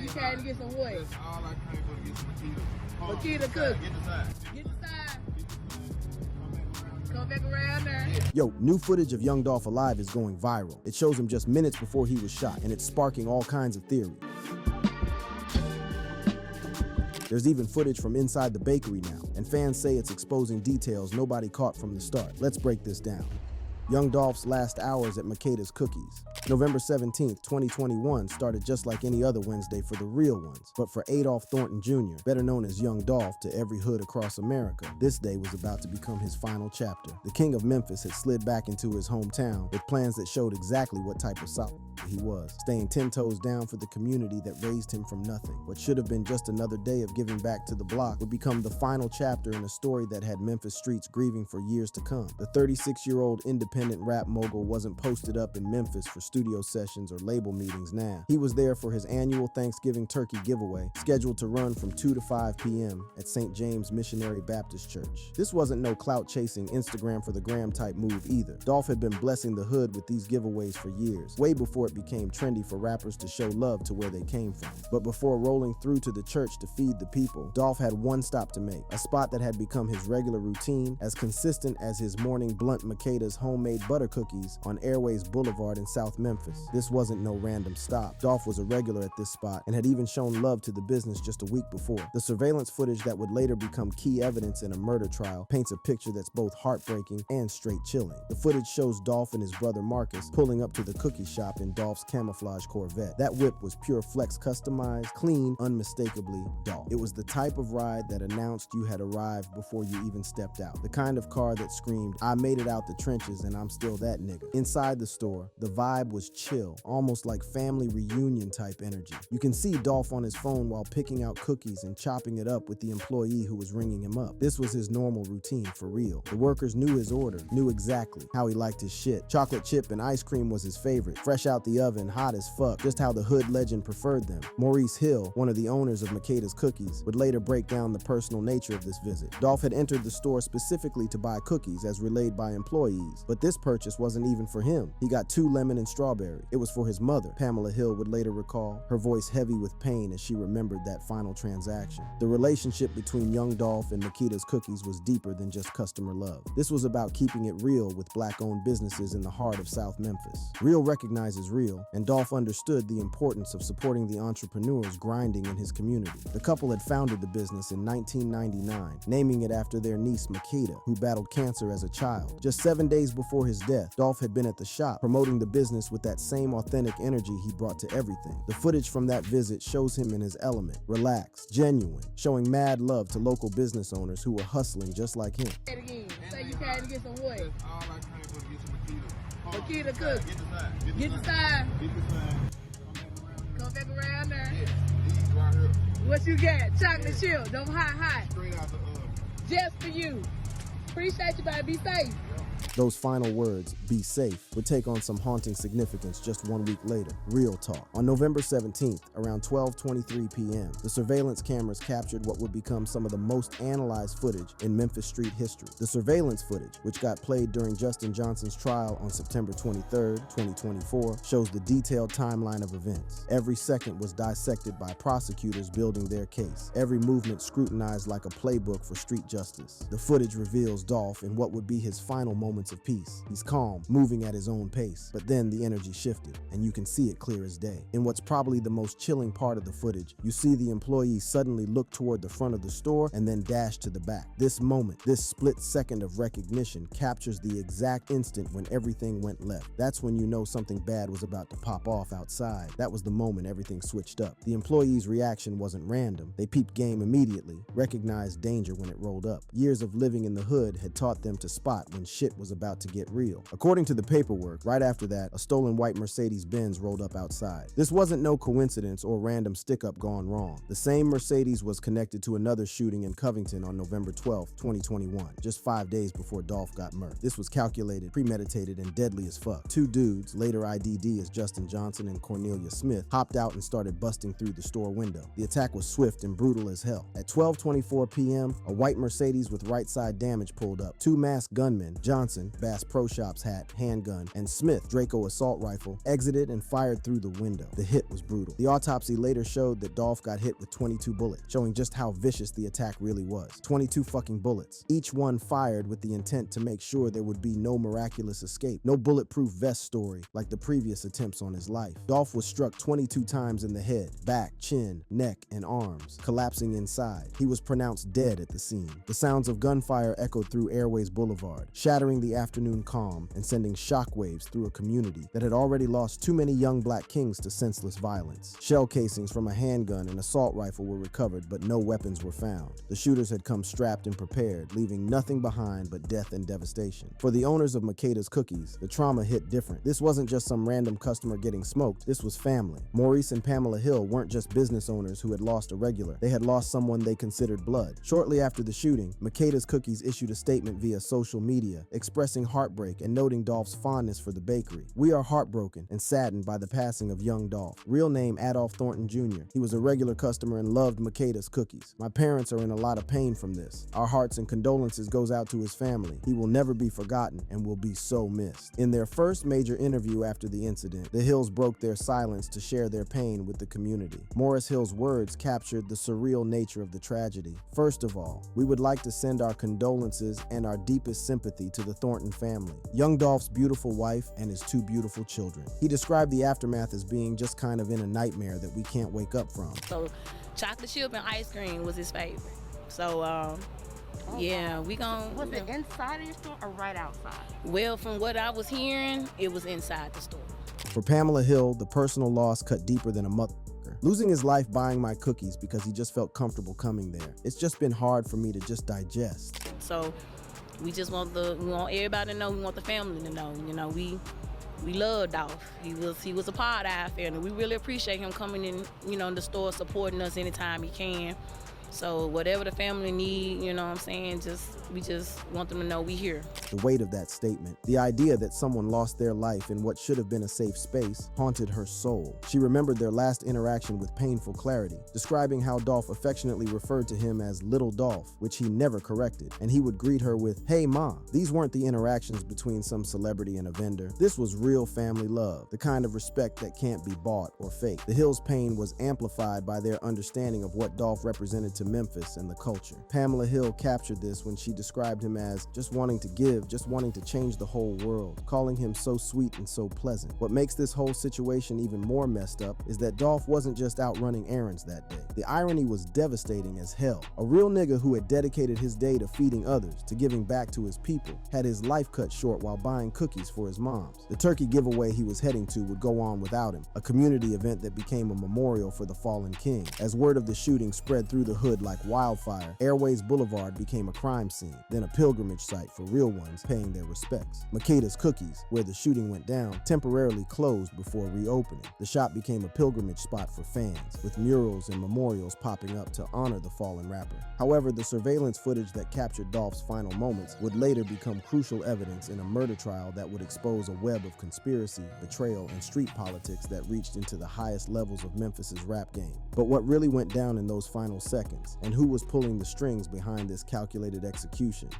you came to get some what? That's all I came for, to get some Makita. Makita cookies. Get the side. Get the side. Come back around there. Yo, new footage of young Dolph alive is going viral. It shows him just minutes before he was shot, and it's sparking all kinds of theories. There's even footage from inside the bakery now, and fans say it's exposing details nobody caught from the start. Let's break this down. Young Dolph's last hours at Makeda's Cookies. November 17th, 2021 started just like any other Wednesday for the real ones, but for Adolph Thornton Jr., better known as Young Dolph to every hood across America, this day was about to become his final chapter. The king of Memphis had slid back into his hometown with plans that showed exactly what type of sop he was, staying 10 toes down for the community that raised him from nothing. What should have been just another day of giving back to the block would become the final chapter in a story that had Memphis streets grieving for years to come. The 36-year-old independent rap mogul wasn't posted up in Memphis for studio sessions or label meetings now. He was there for his annual Thanksgiving turkey giveaway, scheduled to run from 2 to 5 p.m. at St. James Missionary Baptist Church. This wasn't no clout-chasing Instagram for the gram type move either. Dolph had been blessing the hood with these giveaways for years, way before it became trendy for rappers to show love to where they came from. But before rolling through to the church to feed the people, Dolph had one stop to make, a spot that had become his regular routine, as consistent as his morning blunt Makeda's homemade butter cookies on Airways Boulevard in South Memphis. This wasn't no random stop. Dolph was a regular at this spot and had even shown love to the business just a week before. The surveillance footage that would later become key evidence in a murder trial paints a picture that's both heartbreaking and straight chilling. The footage shows Dolph and his brother Marcus pulling up to the cookie shop in Dolph's camouflage Corvette. That whip was pure flex, customized, clean, unmistakably Dolph. It was the type of ride that announced you had arrived before you even stepped out. The kind of car that screamed, "I made it out the trenches and I'm still that nigga." Inside the store, the vibe was chill, almost like family reunion type energy. You can see Dolph on his phone while picking out cookies and chopping it up with the employee who was ringing him up. This was his normal routine, for real. The workers knew his order, knew exactly how he liked his shit. Chocolate chip and ice cream was his favorite, fresh out the oven, hot as fuck, just how the hood legend preferred them. Maurice Hill, one of the owners of Makeda's Cookies, would later break down the personal nature of this visit. Dolph had entered the store specifically to buy cookies as relayed by employees, but this purchase wasn't even for him. He got 2 lemon and strawberry. It was for his mother, Pamela Hill would later recall, her voice heavy with pain as she remembered that final transaction. The relationship between young Dolph and Makeda's Cookies was deeper than just customer love. This was about keeping it real with black-owned businesses in the heart of South Memphis. Real recognizes real, and Dolph understood the importance of supporting the entrepreneurs grinding in his community. The couple had founded the business in 1999, naming it after their niece Makeda, who battled cancer as a child. Just 7 days before his death, Dolph had been at the shop promoting the business with that same authentic energy he brought to everything. The footage from that visit shows him in his element, relaxed, genuine, showing mad love to local business owners who were hustling just like him. Say it again. Say you came to get some what? That's all I came for, to get some Makita. Makita cookies. Get the side. Get the side. Get the side. Come back around there. Yes, these right here. What you got? Chocolate chip. Don't hot. Straight out the oven. Just for you. Appreciate you, baby. Be safe. Those final words, "be safe," would take on some haunting significance just 1 week later. Real talk. On November 17th, around 12:23 p.m., the surveillance cameras captured what would become some of the most analyzed footage in Memphis street history. The surveillance footage, which got played during Justin Johnson's trial on September 23rd, 2024, shows the detailed timeline of events. Every second was dissected by prosecutors building their case. Every movement scrutinized like a playbook for street justice. The footage reveals Dolph in what would be his final moments of peace. He's calm, moving at his own pace, but then the energy shifted, and you can see it clear as day. In what's probably the most chilling part of the footage, you see the employee suddenly look toward the front of the store and then dash to the back. This moment, this split second of recognition, captures the exact instant when everything went left. That's when you know something bad was about to pop off outside. That was the moment everything switched up. The employee's reaction wasn't random. They peeped game immediately, recognized danger when it rolled up. Years of living in the hood had taught them to spot when shit was about to get real. According to the paperwork, right after that, a stolen white Mercedes-Benz rolled up outside. This wasn't no coincidence or random stick-up gone wrong. The same Mercedes was connected to another shooting in Covington on November 12th, 2021, just 5 days before Dolph got murdered. This was calculated, premeditated, and deadly as fuck. 2 dudes, later ID'd as Justin Johnson and Cornelia Smith, hopped out and started busting through the store window. The attack was swift and brutal as hell. At 12:24 p.m., a white Mercedes with right side damage pulled up. 2 masked gunmen, Johnson, shotgun, Bass Pro Shops hat, handgun, and Smith Draco assault rifle, exited and fired through the window. The hit was brutal. The autopsy later showed that Dolph got hit with 22 bullets, showing just how vicious the attack really was. 22 fucking bullets, each one fired with the intent to make sure there would be no miraculous escape, no bulletproof vest story like the previous attempts on his life. Dolph was struck 22 times in the head, back, chin, neck, and arms, collapsing inside. He was pronounced dead at the scene. The sounds of gunfire echoed through Airways Boulevard, shattering the afternoon calm and sending shockwaves through a community that had already lost too many young black kings to senseless violence. Shell casings from a handgun and assault rifle were recovered, but no weapons were found. The shooters had come strapped and prepared, leaving nothing behind but death and devastation. For the owners of Makeda's Cookies, the trauma hit different. This wasn't just some random customer getting smoked, this was family. Maurice and Pamela Hill weren't just business owners who had lost a regular, they had lost someone they considered blood. Shortly after the shooting, Makeda's Cookies issued a statement via social media, expressing heartbreak and noting Dolph's fondness for the bakery. "We are heartbroken and saddened by the passing of young Dolph, real name Adolph Thornton Jr. He was a regular customer and loved Makeda's Cookies. My parents are in a lot of pain from this. Our hearts and condolences goes out to his family. He will never be forgotten and will be so missed." In their first major interview after the incident, the Hills broke their silence to share their pain with the community. Morris Hill's words captured the surreal nature of the tragedy. "First of all, we would like to send our condolences and our deepest sympathy to the Thornton family, young Dolph's beautiful wife and his two beautiful children." He described the aftermath as being just kind of in a nightmare that we can't wake up from. So chocolate chip and ice cream was his favorite. So yeah, we gon' Was it inside of your store or right outside? Well, from what I was hearing, it was inside the store. For Pamela Hill, the personal loss cut deeper than a motherfucker. Losing his life buying my cookies because he just felt comfortable coming there. It's just been hard for me to just digest. So we just want everybody to know, we want the family to know, we love Dolph. He was a part of our family. We really appreciate him coming in, in the store, supporting us anytime he can. So whatever the family need, we just want them to know we here. The weight of that statement, the idea that someone lost their life in what should have been a safe space, haunted her soul. She remembered their last interaction with painful clarity, describing how Dolph affectionately referred to him as Little Dolph, which he never corrected, and he would greet her with, "Hey Ma." These weren't the interactions between some celebrity and a vendor. This was real family love, the kind of respect that can't be bought or faked. The Hills' pain was amplified by their understanding of what Dolph represented to Memphis and the culture. Pamela Hill captured this when she described him as just wanting to give, just wanting to change the whole world, calling him so sweet and so pleasant. What makes this whole situation even more messed up is that Dolph wasn't just out running errands that day. The irony was devastating as hell. A real nigga who had dedicated his day to feeding others, to giving back to his people, had his life cut short while buying cookies for his moms. The turkey giveaway he was heading to would go on without him, a community event that became a memorial for the fallen king. As word of the shooting spread through the hood like wildfire, Airways Boulevard became a crime scene, then a pilgrimage site for real ones paying their respects. Makeda's Cookies, where the shooting went down, temporarily closed before reopening. The shop became a pilgrimage spot for fans, with murals and memorials popping up to honor the fallen rapper. However, the surveillance footage that captured Dolph's final moments would later become crucial evidence in a murder trial that would expose a web of conspiracy, betrayal, and street politics that reached into the highest levels of Memphis's rap game. But what really went down in those final seconds, and who was pulling the strings behind this calculated execution?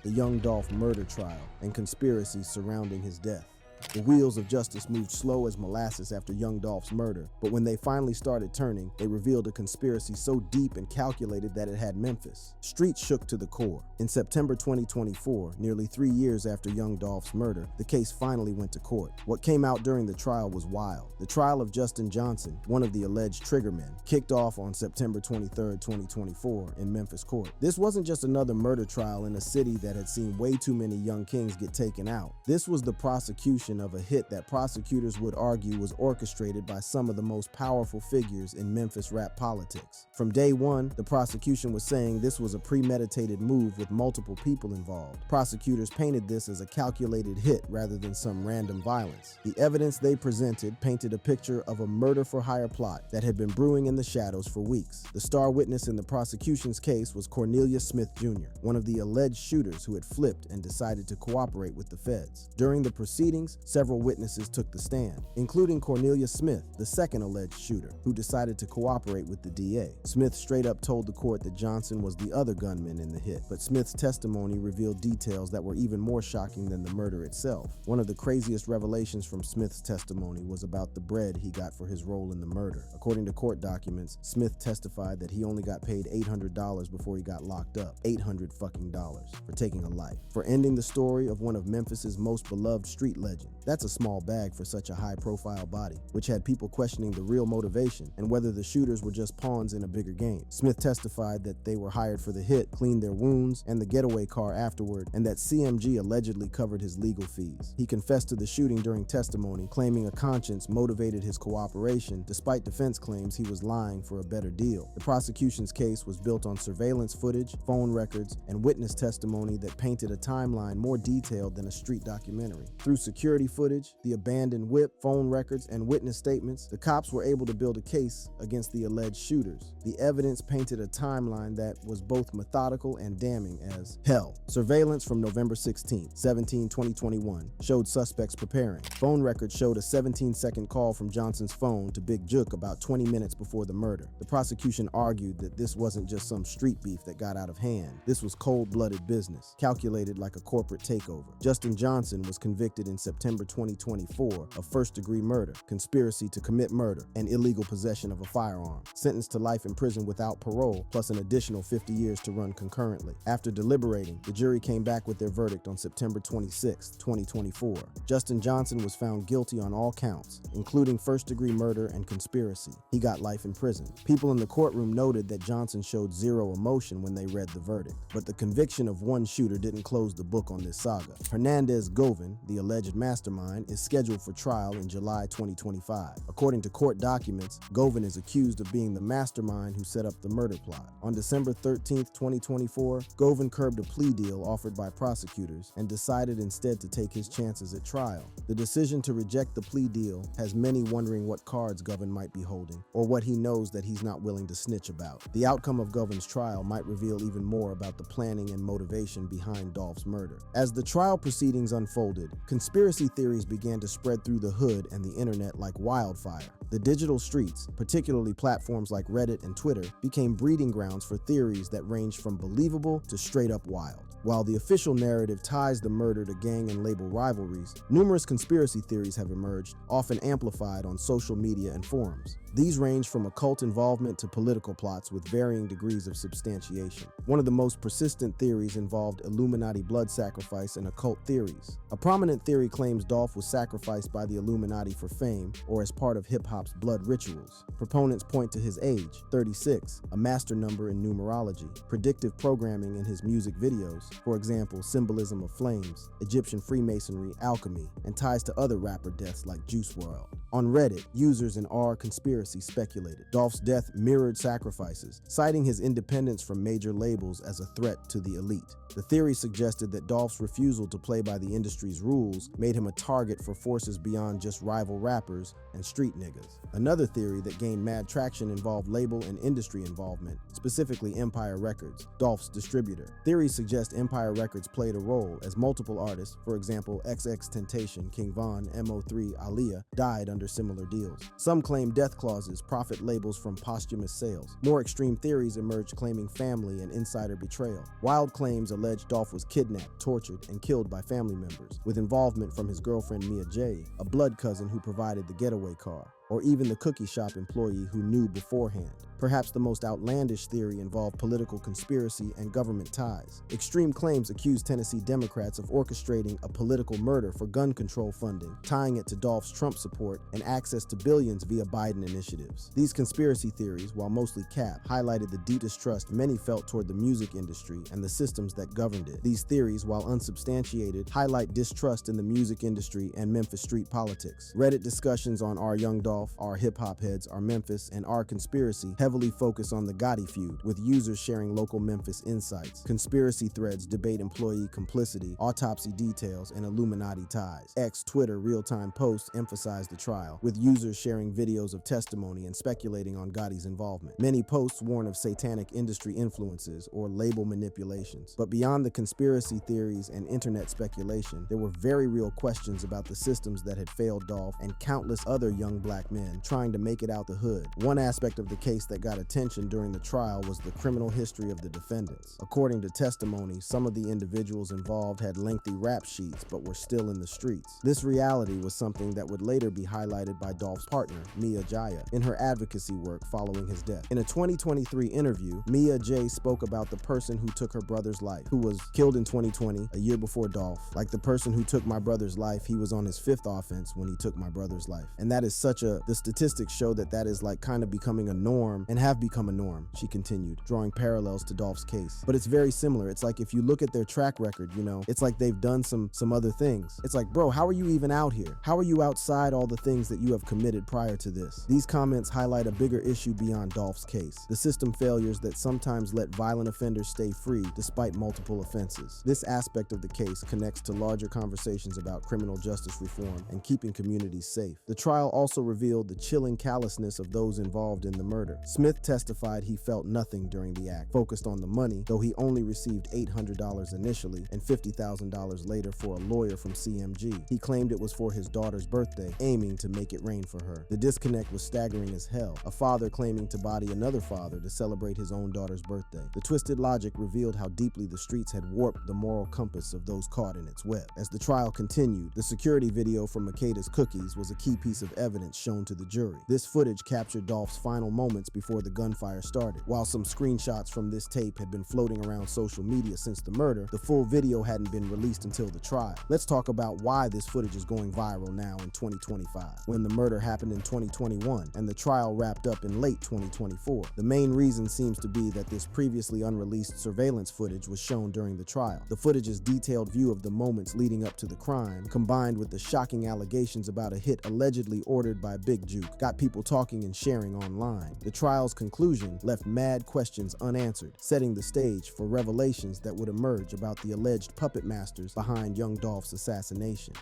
The young Dolph murder trial and conspiracies surrounding his death. The wheels of justice moved slow as molasses after young Dolph's murder, but when they finally started turning, they revealed a conspiracy so deep and calculated that it had Memphis. Streets shook to the core. In September 2024, nearly 3 years after young Dolph's murder, the case finally went to court. What came out during the trial was wild. The trial of Justin Johnson, one of the alleged triggermen, kicked off on September 23, 2024 in Memphis court. This wasn't just another murder trial in a city that had seen way too many young kings get taken out. This was the prosecution of a hit that prosecutors would argue was orchestrated by some of the most powerful figures in Memphis rap politics. From day one, the prosecution was saying this was a premeditated move with multiple people involved. Prosecutors painted this as a calculated hit rather than some random violence. The evidence they presented painted a picture of a murder-for-hire plot that had been brewing in the shadows for weeks. The star witness in the prosecution's case was Cornelius Smith Jr., one of the alleged shooters who had flipped and decided to cooperate with the feds. During the proceedings, Several witnesses took the stand, including Cornelia Smith, the second alleged shooter, who decided to cooperate with the DA. Smith straight up told the court that Johnson was the other gunman in the hit, but Smith's testimony revealed details that were even more shocking than the murder itself. One of the craziest revelations from Smith's testimony was about the bread he got for his role in the murder. According to court documents, Smith testified that he only got paid $800 before he got locked up. $800 fucking dollars for taking a life, for ending the story of one of Memphis's most beloved street legends. That's a small bag for such a high-profile body, which had people questioning the real motivation and whether the shooters were just pawns in a bigger game. Smith testified that they were hired for the hit, cleaned their wounds, and the getaway car afterward, and that CMG allegedly covered his legal fees. He confessed to the shooting during testimony, claiming a conscience motivated his cooperation, despite defense claims he was lying for a better deal. The prosecution's case was built on surveillance footage, phone records, and witness testimony that painted a timeline more detailed than a street documentary. Through security footage, the abandoned whip, phone records, and witness statements, the cops were able to build a case against the alleged shooters. The evidence painted a timeline that was both methodical and damning as hell. Surveillance from November 16, 2021 showed suspects preparing. Phone records showed a 17-second call from Johnson's phone to Big Jook about 20 minutes before the murder. The prosecution argued that this wasn't just some street beef that got out of hand. This was cold-blooded business, calculated like a corporate takeover. Justin Johnson was convicted in September 2024 of first-degree murder, conspiracy to commit murder, and illegal possession of a firearm. Sentenced to life in prison without parole, plus an additional 50 years to run concurrently. After deliberating, the jury came back with their verdict on September 26, 2024. Justin Johnson was found guilty on all counts, including first-degree murder and conspiracy. He got life in prison. People in the courtroom noted that Johnson showed zero emotion when they read the verdict, but the conviction of one shooter didn't close the book on this saga. Hernandez Govan, the alleged mastermind, is scheduled for trial in July 2025. According to court documents, Govan is accused of being the mastermind who set up the murder plot. On December 13, 2024, Govan curbed a plea deal offered by prosecutors and decided instead to take his chances at trial. The decision to reject the plea deal has many wondering what cards Govan might be holding, or what he knows that he's not willing to snitch about. The outcome of Govan's trial might reveal even more about the planning and motivation behind Dolph's murder. As the trial proceedings unfolded, conspiracy theories began to spread through the hood and the internet like wildfire. The digital streets, particularly platforms like Reddit and Twitter, became breeding grounds for theories that ranged from believable to straight up wild. While the official narrative ties the murder to gang and label rivalries, numerous conspiracy theories have emerged, often amplified on social media and forums. These range from occult involvement to political plots with varying degrees of substantiation. One of the most persistent theories involved Illuminati blood sacrifice and occult theories. A prominent theory claims Dolph was sacrificed by the Illuminati for fame or as part of hip-hop's blood rituals. Proponents point to his age, 36, a master number in numerology, predictive programming in his music videos, for example, symbolism of flames, Egyptian Freemasonry, alchemy, and ties to other rapper deaths like Juice WRLD. On Reddit, users in r/conspiracy speculated Dolph's death mirrored sacrifices, citing his independence from major labels as a threat to the elite. The theory suggested that Dolph's refusal to play by the industry's rules made him a target for forces beyond just rival rappers and street niggas. Another theory that gained mad traction involved label and industry involvement, specifically Empire Records, Dolph's distributor. Theories suggest Empire Records played a role as multiple artists, for example XXXTentacion, King Von, MO3, Aaliyah, died under similar deals. Some claim death clauses profit labels from posthumous sales. More extreme theories emerged claiming family and insider betrayal. Wild claims alleged Dolph was kidnapped, tortured, and killed by family members, with involvement from his girlfriend Mia J, a blood cousin who provided the getaway car, or even the cookie shop employee who knew beforehand. Perhaps the most outlandish theory involved political conspiracy and government ties. Extreme claims accuse Tennessee Democrats of orchestrating a political murder for gun control funding, tying it to Dolph's Trump support and access to billions via Biden initiatives. These conspiracy theories, while mostly cap, highlighted the deep distrust many felt toward the music industry and the systems that governed it. These theories, while unsubstantiated, highlight distrust in the music industry and Memphis street politics. Reddit discussions on R. Young Dolph Dolph, Our Hip Hop Heads, Our Memphis, and Our Conspiracy heavily focus on the Gotti feud, with users sharing local Memphis insights. Conspiracy threads debate employee complicity, autopsy details, and Illuminati ties. X Twitter real-time posts emphasize the trial, with users sharing videos of testimony and speculating on Gotti's involvement. Many posts warn of satanic industry influences or label manipulations. But beyond the conspiracy theories and internet speculation, there were very real questions about the systems that had failed Dolph and countless other young black men trying to make it out the hood. One aspect of the case that got attention during the trial was the criminal history of the defendants. According to testimony, some of the individuals involved had lengthy rap sheets but were still in the streets. This reality was something that would later be highlighted by Dolph's partner, Mia Jaya, in her advocacy work following his death. In a 2023 interview, Mia J spoke about the person who took her brother's life, who was killed in 2020, a year before Dolph. Like the person who took my brother's life, he was on his 5th offense when he took my brother's life. And that is the statistics show that is like kind of becoming a norm and have become a norm, she continued, drawing parallels to Dolph's case. But it's very similar. It's like if you look at their track record, it's like they've done some other things. It's like, bro, how are you even out here? How are you outside all the things that you have committed prior to this? These comments highlight a bigger issue beyond Dolph's case, the system failures that sometimes let violent offenders stay free despite multiple offenses. This aspect of the case connects to larger conversations about criminal justice reform and keeping communities safe. The trial also revealed the chilling callousness of those involved in the murder. Smith testified he felt nothing during the act, focused on the money, though he only received $800 initially and $50,000 later for a lawyer from CMG. He claimed it was for his daughter's birthday, aiming to make it rain for her. The disconnect was staggering as hell, a father claiming to body another father to celebrate his own daughter's birthday. The twisted logic revealed how deeply the streets had warped the moral compass of those caught in its web. As the trial continued, the security video from Makeda's Cookies was a key piece of evidence shown to the jury. This footage captured Dolph's final moments before the gunfire started. While some screenshots from this tape had been floating around social media since the murder, the full video hadn't been released until the trial. Let's talk about why this footage is going viral now in 2025, when the murder happened in 2021 and the trial wrapped up in late 2024. The main reason seems to be that this previously unreleased surveillance footage was shown during the trial. The footage's detailed view of the moments leading up to the crime, combined with the shocking allegations about a hit allegedly ordered by Big Juke, got people talking and sharing online. The trial's conclusion left mad questions unanswered, setting the stage for revelations that would emerge about the alleged puppet masters behind young Dolph's assassination.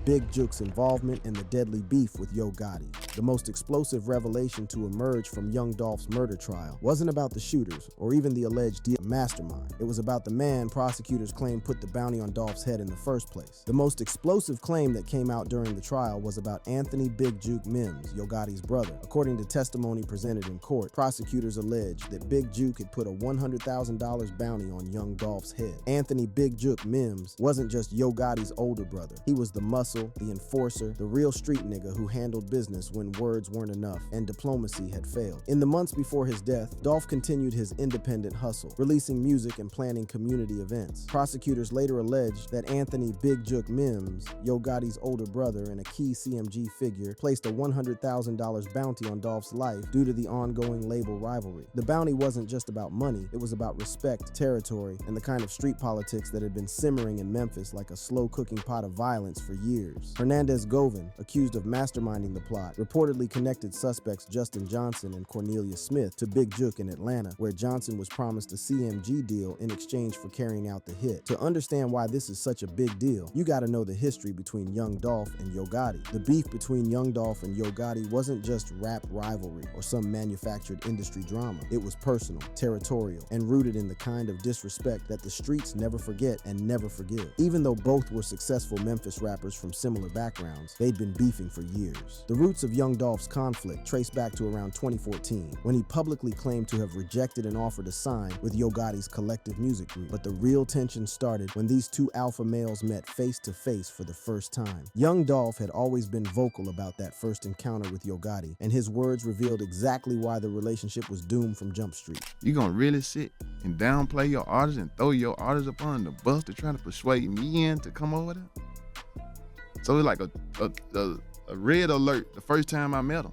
Big Juke's involvement in the deadly beef with Yo Gotti. The most explosive revelation to emerge from young Dolph's murder trial wasn't about the shooters or even the alleged mastermind. It was about the man prosecutors claimed put the bounty on Dolph's head in the first place. The most explosive claim that came out during the trial was about Anthony Big Juke Mims, Yo Gotti's brother. According to testimony presented in court, prosecutors alleged that Big Juke had put a $100,000 bounty on young Dolph's head. Anthony Big Juke Mims wasn't just Yo Gotti's older brother. He was the muscle, the enforcer, the real street nigga who handled business when words weren't enough and diplomacy had failed. In the months before his death, Dolph continued his independent hustle, releasing music and planning community events. Prosecutors later alleged that Anthony Big Juke Mims, Yo Gotti's older brother and a key CMG figure, placed a $100,000 bounty on Dolph's life due to the ongoing label rivalry. The bounty wasn't just about money, it was about respect, territory, and the kind of street politics that had been simmering in Memphis like a slow-cooking pot of violence for years. Hernandez Govan, accused of masterminding the plot, reportedly connected suspects Justin Johnson and Cornelia Smith to Big Juke in Atlanta, where Johnson was promised a CMG deal in exchange for carrying out the hit. To understand why this is such a big deal, you gotta know the history between young Dolph and Yo Gotti. The beef between young Dolph and Yo Gotti wasn't just rap rivalry or some manufactured industry drama. It was personal, territorial, and rooted in the kind of disrespect that the streets never forget and never forgive. Even though both were successful Memphis rappers from similar backgrounds, they'd been beefing for years. The roots of young Dolph's conflict trace back to around 2014, when he publicly claimed to have rejected an offer to sign with Yo Gotti's collective music group. But the real tension started when these two alpha males met face to face for the first time. Young Dolph had always been vocal about that first encounter with Yo Gotti, and his words revealed exactly why the relationship was doomed from Jump Street. You gonna really sit and downplay your artist and throw your artist up on the bus to try to persuade me in to come over there? So it's like a red alert the first time I met him.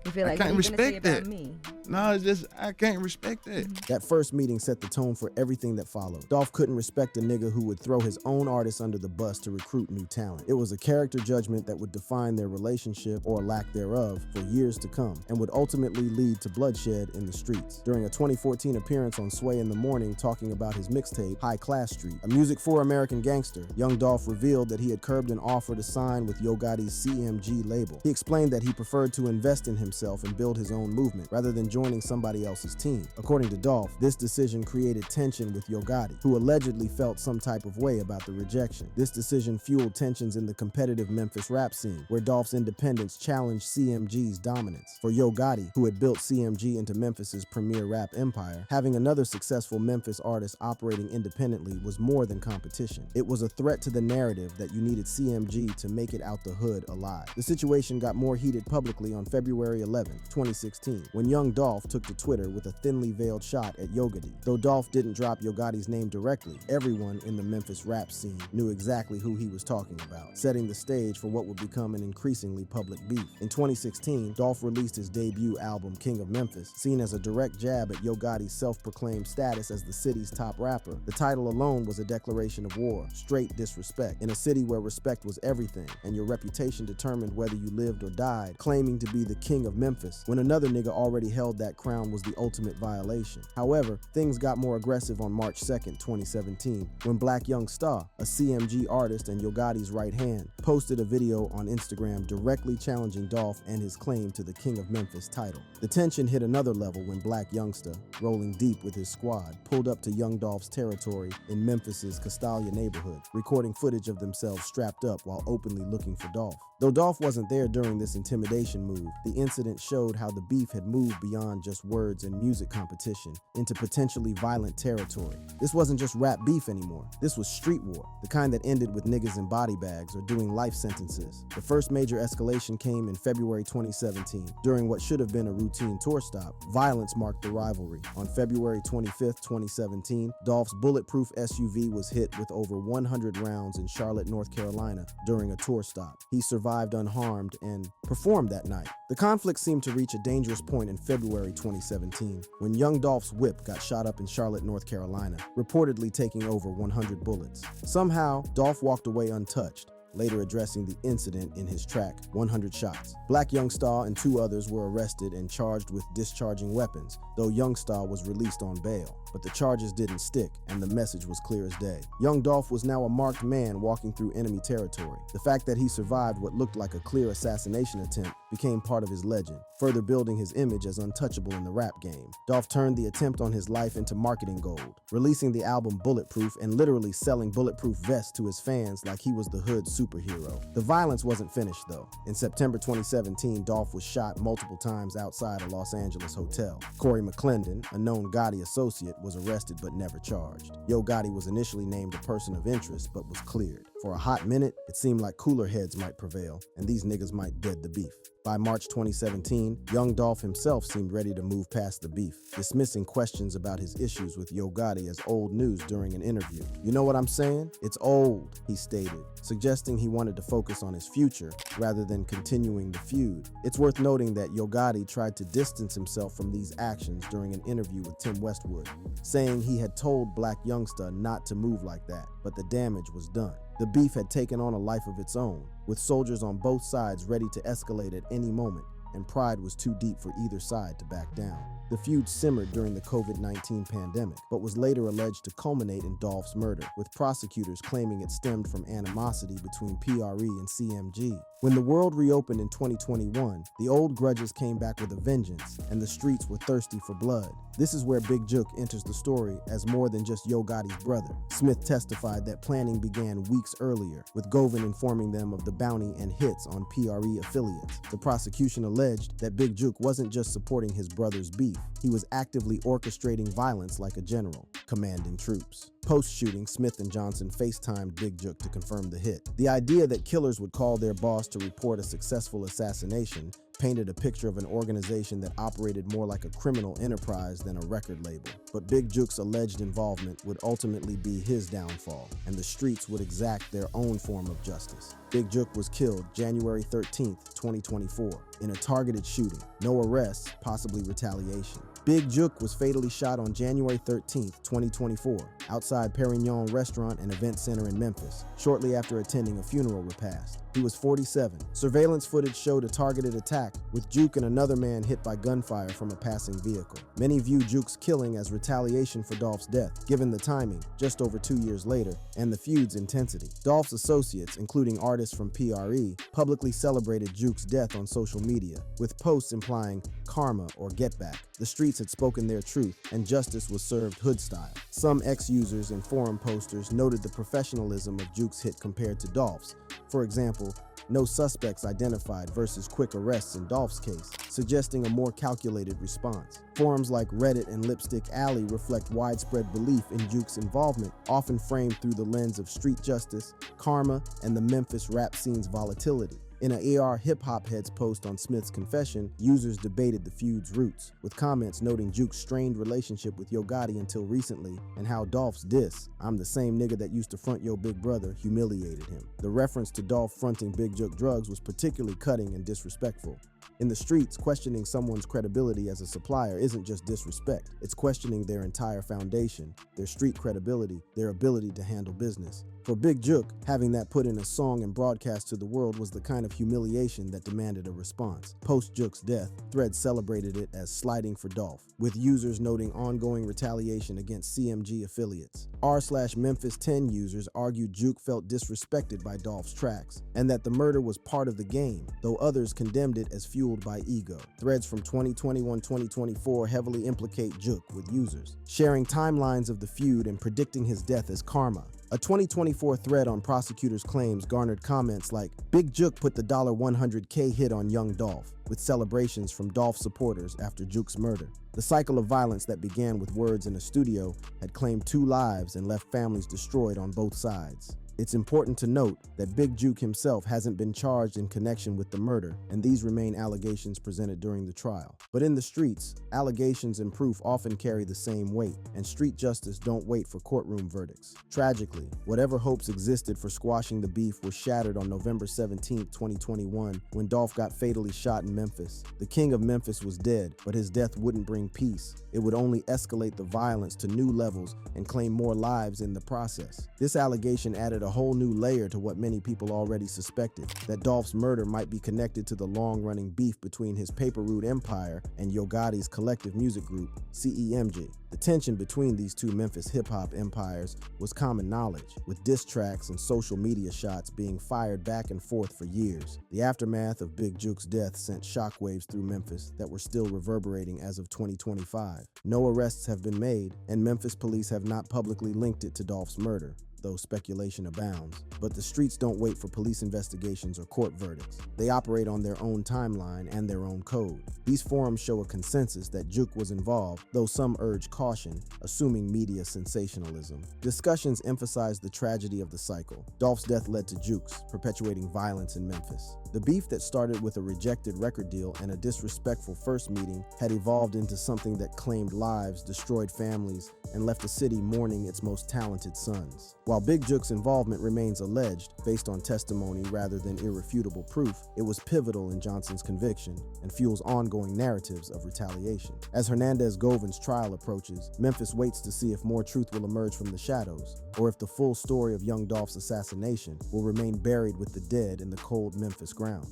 You feel like I can't what you gonna say respect that. about me? No, it's just, I can't respect that. That first meeting set the tone for everything that followed. Dolph couldn't respect a nigga who would throw his own artists under the bus to recruit new talent. It was a character judgment that would define their relationship, or lack thereof, for years to come, and would ultimately lead to bloodshed in the streets. During a 2014 appearance on Sway in the Morning talking about his mixtape, High Class Street, a music for American gangster, Young Dolph revealed that he had curbed an offer to sign with Yo Gotti's CMG label. He explained that he preferred to invest in himself and build his own movement, rather than joining somebody else's team. According to Dolph, this decision created tension with Yo Gotti, who allegedly felt some type of way about the rejection. This decision fueled tensions in the competitive Memphis rap scene, where Dolph's independence challenged CMG's dominance. For Yo Gotti, who had built CMG into Memphis's premier rap empire, having another successful Memphis artist operating independently was more than competition. It was a threat to the narrative that you needed CMG to make it out the hood alive. The situation got more heated publicly on February 11, 2016, when Young Dolph took to Twitter with a thinly veiled shot at Yo Gotti. Though Dolph didn't drop Yo Gotti's name directly, everyone in the Memphis rap scene knew exactly who he was talking about, setting the stage for what would become an increasingly public beef. In 2016, Dolph released his debut album, King of Memphis, seen as a direct jab at Yo Gotti's self-proclaimed status as the city's top rapper. The title alone was a declaration of war, straight disrespect, in a city where respect was everything, and your reputation determined whether you lived or died. Claiming to be the king of Memphis, when another nigga already held that crown, was the ultimate violation. However, things got more aggressive on March 2nd, 2017, when Black Young Star, a CMG artist and Yo Gotti's right hand, posted a video on Instagram directly challenging Dolph and his claim to the King of Memphis title. The tension hit another level when Black Youngsta, rolling deep with his squad, pulled up to Young Dolph's territory in Memphis's Castalia neighborhood, recording footage of themselves strapped up while openly looking for Dolph. Though Dolph wasn't there during this intimidation move, the incident showed how the beef had moved beyond just words and music competition into potentially violent territory. This wasn't just rap beef anymore. This was street war, the kind that ended with niggas in body bags or doing life sentences. The first major escalation came in February 2017. During what should have been a routine tour stop, violence marked the rivalry. On February 25th, 2017, Dolph's bulletproof SUV was hit with over 100 rounds in Charlotte, North Carolina during a tour stop. He survived unharmed and performed that night. The conflict seemed to reach a dangerous point in February 2017 when Young Dolph's whip got shot up in Charlotte, North Carolina, reportedly taking over 100 bullets. Somehow, Dolph walked away untouched, later addressing the incident in his track, 100 Shots. Black Young Star and 2 others were arrested and charged with discharging weapons, though Young Star was released on bail. But the charges didn't stick, and the message was clear as day. Young Dolph was now a marked man walking through enemy territory. The fact that he survived what looked like a clear assassination attempt became part of his legend, further building his image as untouchable in the rap game. Dolph turned the attempt on his life into marketing gold, releasing the album Bulletproof and literally selling bulletproof vests to his fans like he was the hood superhero. The violence wasn't finished though. In September 2017, Dolph was shot multiple times outside a Los Angeles hotel. Corey McClendon, a known Gotti associate, was arrested but never charged. Yo Gotti was initially named a person of interest but was cleared. For a hot minute, it seemed like cooler heads might prevail, and these niggas might dead the beef. By March 2017, Young Dolph himself seemed ready to move past the beef, dismissing questions about his issues with Yo Gotti as old news during an interview. "You know what I'm saying? It's old," he stated, suggesting he wanted to focus on his future rather than continuing the feud. It's worth noting that Yo Gotti tried to distance himself from these actions during an interview with Tim Westwood, saying he had told Black Youngsta not to move like that, but the damage was done. The beef had taken on a life of its own, with soldiers on both sides ready to escalate at any moment, and pride was too deep for either side to back down. The feud simmered during the COVID-19 pandemic, but was later alleged to culminate in Dolph's murder, with prosecutors claiming it stemmed from animosity between PRE and CMG. When the world reopened in 2021, the old grudges came back with a vengeance, and the streets were thirsty for blood. This is where Big Jook enters the story as more than just Yo Gotti's brother. Smith testified that planning began weeks earlier, with Govan informing them of the bounty and hits on PRE affiliates. The prosecution alleged that Big Jook wasn't just supporting his brother's beef, he was actively orchestrating violence like a general, commanding troops. Post-shooting, Smith and Johnson FaceTimed Big Jook to confirm the hit. The idea that killers would call their boss to report a successful assassination painted a picture of an organization that operated more like a criminal enterprise than a record label. But Big Juke's alleged involvement would ultimately be his downfall, and the streets would exact their own form of justice. Big Juke was killed January 13th, 2024, in a targeted shooting. No arrests, possibly retaliation. Big Juke was fatally shot on January 13th, 2024, outside Perignon Restaurant and Event Center in Memphis, shortly after attending a funeral repast. He was 47. Surveillance footage showed a targeted attack, with Juke and another man hit by gunfire from a passing vehicle. Many view Juke's killing as retaliation for Dolph's death, given the timing, just over 2 years later, and the feud's intensity. Dolph's associates, including artists from PRE, publicly celebrated Juke's death on social media, with posts implying karma or get back. The streets had spoken their truth, and justice was served hood style. Some ex-users and forum posters noted the professionalism of Juke's hit compared to Dolph's. For example, no suspects identified versus quick arrests in Dolph's case, suggesting a more calculated response. Forums like Reddit and Lipstick Alley reflect widespread belief in Juke's involvement, often framed through the lens of street justice, karma, and the Memphis rap scene's volatility. In an AR hip-hop heads post on Smith's confession, users debated the feud's roots, with comments noting Juke's strained relationship with Yo Gotti until recently, and how Dolph's diss, "I'm the same nigga that used to front your big brother," humiliated him. The reference to Dolph fronting Big Juke drugs was particularly cutting and disrespectful. In the streets, questioning someone's credibility as a supplier isn't just disrespect, it's questioning their entire foundation, their street credibility, their ability to handle business. For Big Juke, having that put in a song and broadcast to the world was the kind of humiliation that demanded a response. Post Juke's death, threads celebrated it as sliding for Dolph, with users noting ongoing retaliation against CMG affiliates. r/Memphis10 users argued Juke felt disrespected by Dolph's tracks, and that the murder was part of the game, though others condemned it as fueled by ego. Threads from 2021-2024 heavily implicate Juke, with users sharing timelines of the feud and predicting his death as karma. A 2024 thread on prosecutors' claims garnered comments like, "Big Juke put the $100K hit on young Dolph," with celebrations from Dolph supporters after Juke's murder. The cycle of violence that began with words in a studio had claimed 2 lives and left families destroyed on both sides. It's important to note that Big Juke himself hasn't been charged in connection with the murder, and these remain allegations presented during the trial. But in the streets, allegations and proof often carry the same weight, and street justice don't wait for courtroom verdicts. Tragically, whatever hopes existed for squashing the beef was shattered on November 17, 2021, when Dolph got fatally shot in Memphis. The king of Memphis was dead, but his death wouldn't bring peace. It would only escalate the violence to new levels and claim more lives in the process. This allegation added a whole new layer to what many people already suspected, that Dolph's murder might be connected to the long-running beef between his paper route empire and Yo Gotti's collective music group, CEMG. The tension between these two Memphis hip-hop empires was common knowledge, with diss tracks and social media shots being fired back and forth for years. The aftermath of Big Juke's death sent shockwaves through Memphis that were still reverberating as of 2025. No arrests have been made, and Memphis police have not publicly linked it to Dolph's murder, though speculation abounds. But the streets don't wait for police investigations or court verdicts. They operate on their own timeline and their own code. These forums show a consensus that Juke was involved, though some urge caution, assuming media sensationalism. Discussions emphasize the tragedy of the cycle. Dolph's death led to Juke's, perpetuating violence in Memphis. The beef that started with a rejected record deal and a disrespectful first meeting had evolved into something that claimed lives, destroyed families, and left the city mourning its most talented sons. While Big Juke's involvement remains alleged, based on testimony rather than irrefutable proof, it was pivotal in Johnson's conviction and fuels ongoing narratives of retaliation. As Hernandez Govin's trial approaches, Memphis waits to see if more truth will emerge from the shadows, or if the full story of young Dolph's assassination will remain buried with the dead in the cold Memphis ground.